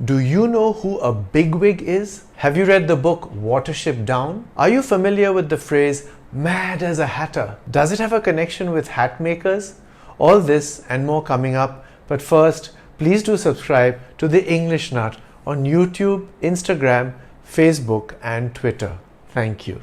Do you know who a bigwig is? Have you read the book Watership Down? Are you familiar with the phrase mad as a hatter? Does it have a connection with hat makers? All this and more coming up, but first, please do subscribe to The English Nut on YouTube, Instagram, Facebook and Twitter. Thank you.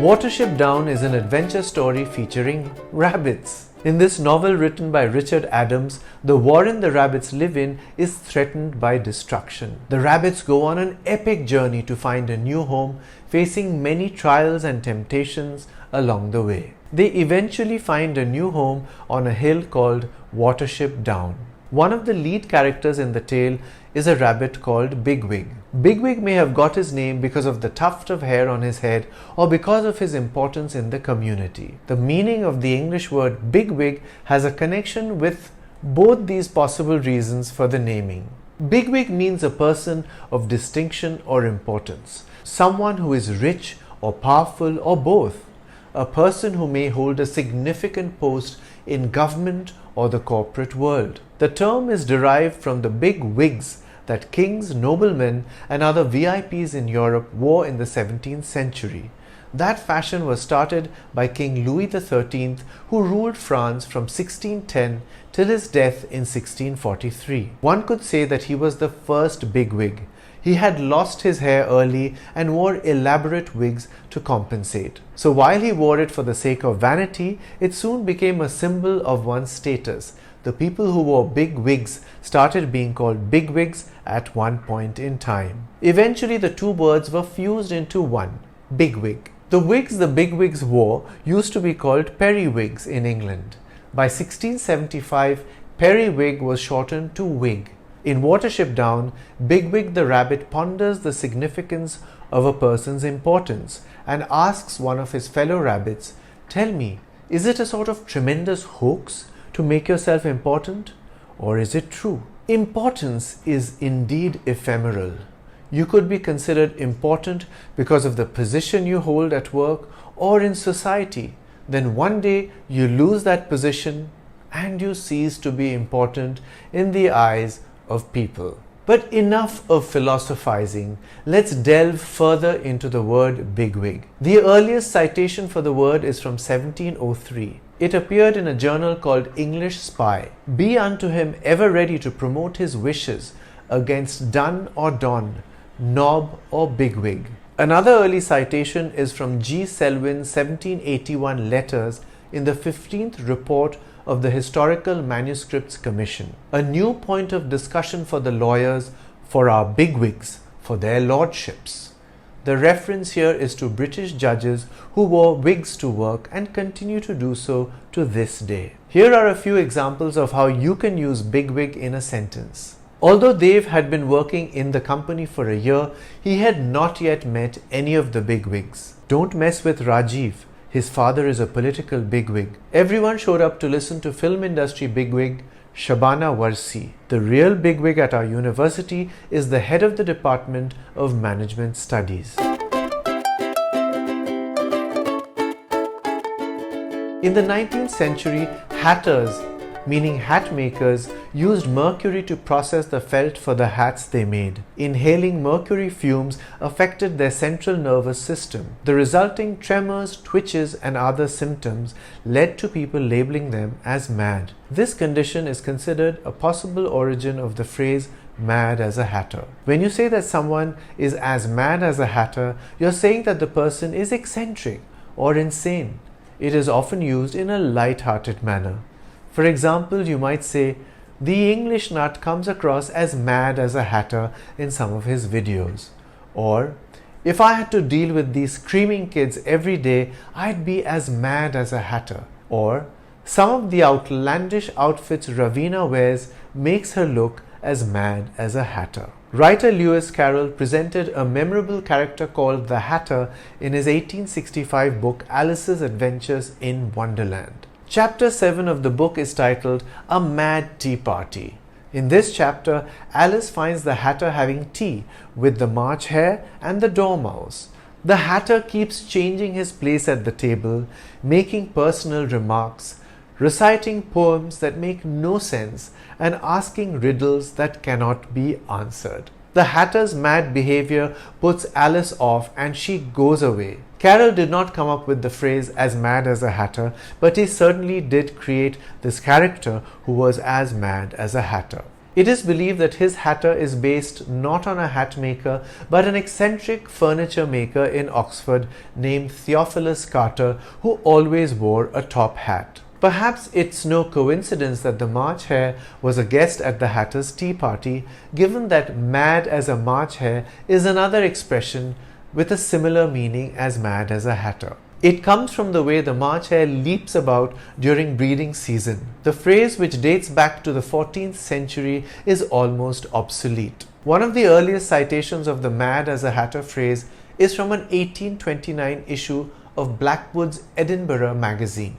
Watership Down is an adventure story featuring rabbits. In this novel written by Richard Adams, the warren the rabbits live in is threatened by destruction. The rabbits go on an epic journey to find a new home, facing many trials and temptations along the way. They eventually find a new home on a hill called Watership Down. One of the lead characters in the tale is a rabbit called Bigwig. Bigwig may have got his name because of the tuft of hair on his head or because of his importance in the community. The meaning of the English word bigwig has a connection with both these possible reasons for the naming. Bigwig means a person of distinction or importance, someone who is rich or powerful or both, a person who may hold a significant post in government or the corporate world. The term is derived from the big wigs that kings, noblemen and other VIPs in Europe wore in the 17th century. That fashion was started by King Louis XIII, who ruled France from 1610 till his death in 1643. One could say that he was the first bigwig. He had lost his hair early and wore elaborate wigs to compensate. So while he wore it for the sake of vanity, it soon became a symbol of one's status. The people who wore big wigs started being called bigwigs at one point in time. Eventually, the two words were fused into one, bigwig. The wigs the bigwigs wore used to be called periwigs in England. By 1675, periwig was shortened to wig. In Watership Down, Bigwig the rabbit ponders the significance of a person's importance and asks one of his fellow rabbits, "Tell me, is it a sort of tremendous hoax to make yourself important, or is it true?" Importance is indeed ephemeral. You could be considered important because of the position you hold at work or in society. Then one day you lose that position and you cease to be important in the eyes of people. But enough of philosophizing. Let's delve further into the word bigwig. The earliest citation for the word is from 1703. It appeared in a journal called English Spy. Be unto him ever ready to promote his wishes against dun or don, knob or bigwig. Another early citation is from G. Selwyn's 1781 letters in the 15th report of the Historical Manuscripts Commission. A new point of discussion for the lawyers, for our bigwigs, for their lordships. The reference here is to British judges who wore wigs to work and continue to do so to this day. Here are a few examples of how you can use bigwig in a sentence. Although Dave had been working in the company for a year, he had not yet met any of the bigwigs. Don't mess with Rajiv. His father is a political bigwig. Everyone showed up to listen to film industry bigwig Shabana Warsi. The real bigwig at our university is the head of the Department of Management Studies. In the 19th century, hatters, meaning hat makers, used mercury to process the felt for the hats they made. Inhaling mercury fumes affected their central nervous system. The resulting tremors, twitches and other symptoms led to people labeling them as mad. This condition is considered a possible origin of the phrase mad as a hatter. When you say that someone is as mad as a hatter, you're saying that the person is eccentric or insane. It is often used in a light-hearted manner. For example, you might say, "The English Nut comes across as mad as a hatter in some of his videos." Or, "If I had to deal with these screaming kids every day, I'd be as mad as a hatter." Or, "Some of the outlandish outfits Ravina wears makes her look as mad as a hatter." Writer Lewis Carroll presented a memorable character called the Hatter in his 1865 book Alice's Adventures in Wonderland. Chapter 7 of the book is titled A Mad Tea Party. In this chapter, Alice finds the Hatter having tea with the March Hare and the Dormouse. The Hatter keeps changing his place at the table, making personal remarks, reciting poems that make no sense and asking riddles that cannot be answered. The Hatter's mad behavior puts Alice off and she goes away. Carroll did not come up with the phrase as mad as a hatter, but he certainly did create this character who was as mad as a hatter. It is believed that his hatter is based not on a hat maker but an eccentric furniture maker in Oxford named Theophilus Carter, who always wore a top hat. Perhaps it's no coincidence that the March Hare was a guest at the Hatter's tea party, given that mad as a March Hare is another expression with a similar meaning as mad as a hatter. It comes from the way the March hare leaps about during breeding season. The phrase, which dates back to the 14th century, is almost obsolete. One of the earliest citations of the mad as a hatter phrase is from an 1829 issue of Blackwood's Edinburgh magazine.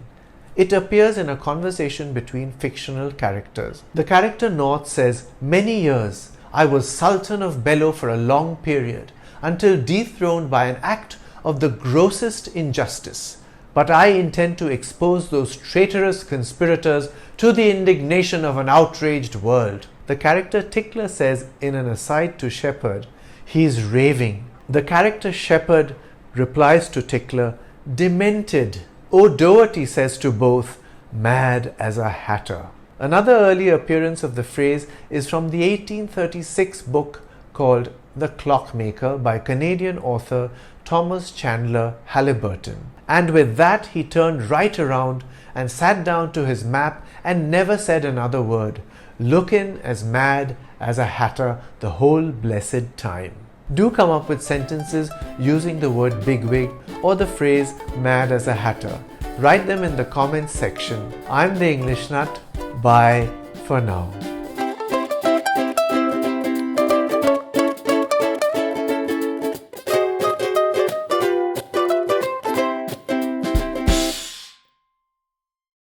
It appears in a conversation between fictional characters. The character North says, "Many years I was Sultan of Bello for a long period, until dethroned by an act of the grossest injustice. But I intend to expose those traitorous conspirators to the indignation of an outraged world." The character Tickler says in an aside to Shepherd, "He's raving." The character Shepherd replies to Tickler, "Demented." O'Doherty says to both, "Mad as a hatter." Another early appearance of the phrase is from the 1836 book called The Clockmaker by Canadian author Thomas Chandler Halliburton. And with that he turned right around and sat down to his map and never said another word, looking as mad as a hatter the whole blessed time. Do come up with sentences using the word bigwig or the phrase mad as a hatter. Write them in the comments section. I'm the English Nut. Bye for now.